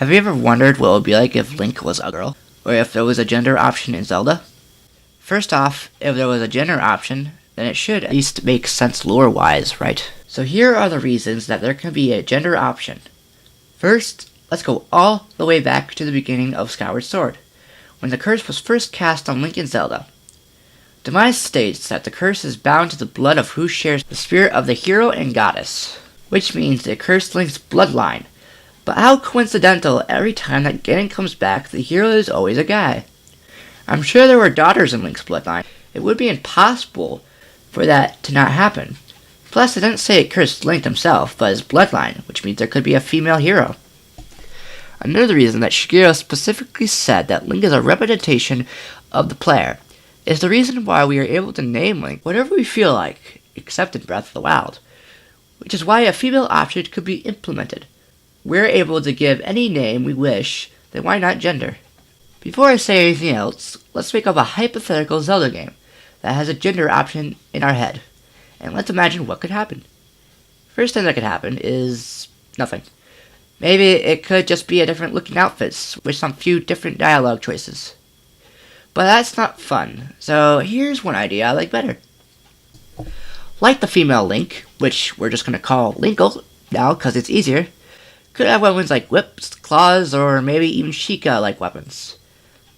Have you ever wondered what it would be like if Link was a girl? Or if there was a gender option in Zelda? First off, if there was a gender option, then it should at least make sense lore-wise, right? So here are the reasons that there can be a gender option. First, let's go all the way back to the beginning of Skyward Sword, when the curse was first cast on Link and Zelda. Demise states that the curse is bound to the blood of who shares the spirit of the hero and goddess, which means it cursed Link's bloodline. But how coincidental, every time that Ganon comes back, the hero is always a guy. I'm sure there were daughters in Link's bloodline. It would be impossible for that to not happen. Plus, it didn't say it cursed Link himself, but his bloodline, which means there could be a female hero. Another reason that Shigeru specifically said that Link is a representation of the player is the reason why we are able to name Link whatever we feel like, except in Breath of the Wild, which is why a female option could be implemented. We're able to give any name we wish, then why not gender? Before I say anything else, let's make up a hypothetical Zelda game that has a gender option in our head, and let's imagine what could happen. First thing that could happen is nothing. Maybe it could just be a different looking outfits with some few different dialogue choices. But that's not fun, so here's one idea I like better. Like the female Link, which we're just going to call Linkle now because it's easier, could have weapons like whips, claws, or maybe even Sheikah-like weapons.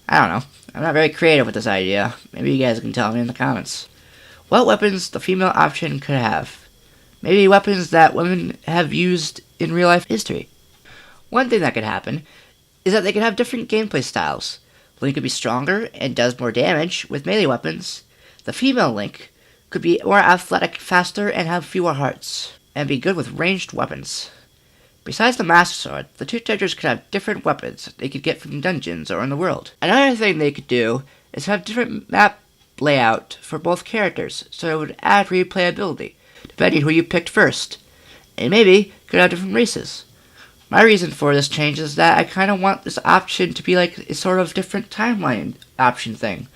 I don't know. I'm not very creative with this idea. Maybe you guys can tell me in the comments. What weapons the female option could have? Maybe weapons that women have used in real-life history. One thing that could happen is that they could have different gameplay styles. Link could be stronger and does more damage with melee weapons. The female Link could be more athletic, faster, and have fewer hearts, and be good with ranged weapons. Besides the Master Sword, the two characters could have different weapons they could get from dungeons or in the world. Another thing they could do is have different map layout for both characters, so it would add replayability, depending who you picked first. And maybe could have different races. My reason for this change is that I kind of want this option to be like a sort of different timeline option thing.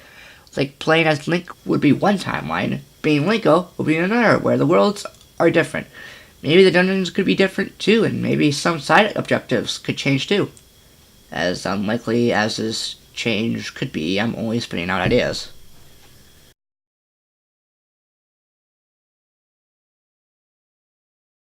Like playing as Link would be one timeline, being Linko would be another, where the worlds are different. Maybe the dungeons could be different too, and maybe some side objectives could change too. As unlikely as this change could be, I'm only spinning out ideas.